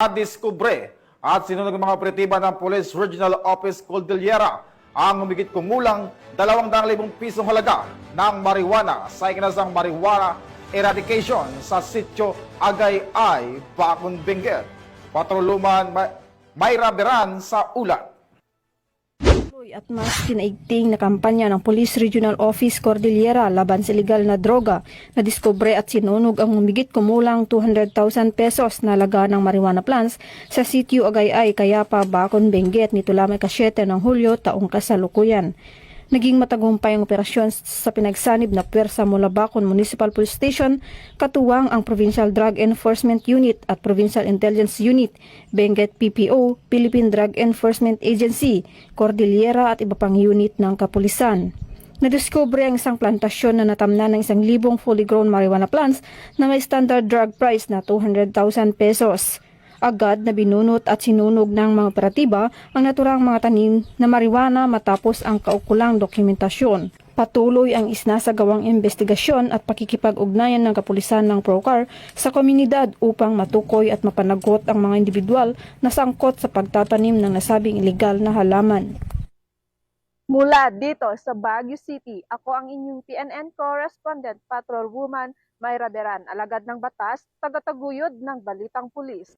Nadiskubre at sinunog ng mga operatiba ng Police Regional Office Cordillera ang humigit kumulang 200,000 pisong halaga ng marijuana sa ikinasang marijuana eradication sa sitio Agay-ay, Bacon, Benguet. Patroluman Mayra Beran sa ulat. At mas kinaigting na kampanya ng Police Regional Office Cordillera laban sa illegal na droga na diskubre at sinunog ang humigit kumulang 200,000 pesos na halaga ng marijuana plants sa sitio Agay-ay, Cayapa, Bacon, Benguet nito lamang ika-7 ng Hulyo taong kasalukuyan. Naging matagumpay ang operasyon sa pinagsanib na pwersa mula Bacon Municipal Police Station, katuwang ang Provincial Drug Enforcement Unit at Provincial Intelligence Unit, Benguet PPO, Philippine Drug Enforcement Agency, Cordillera at iba pang unit ng kapulisan. Nadiskubre ang isang plantasyon na natamnan ng 1,000 fully grown marijuana plants na may standard drug price na 200,000 pesos. Agad na binunot at sinunog ng mga operatiba ang naturang mga tanim na marijuana matapos ang kaukulang dokumentasyon. Patuloy ang isnasagawang investigasyon at pakikipag-ugnayan ng kapulisan ng PROCAR sa komunidad upang matukoy at mapanagot ang mga individual na sangkot sa pagtatanim ng nasabing ilegal na halaman. Mula dito sa Baguio City, ako ang inyong PNN correspondent, Patrolwoman Mayra Beran, alagad ng batas, tagataguyod ng Balitang Pulis.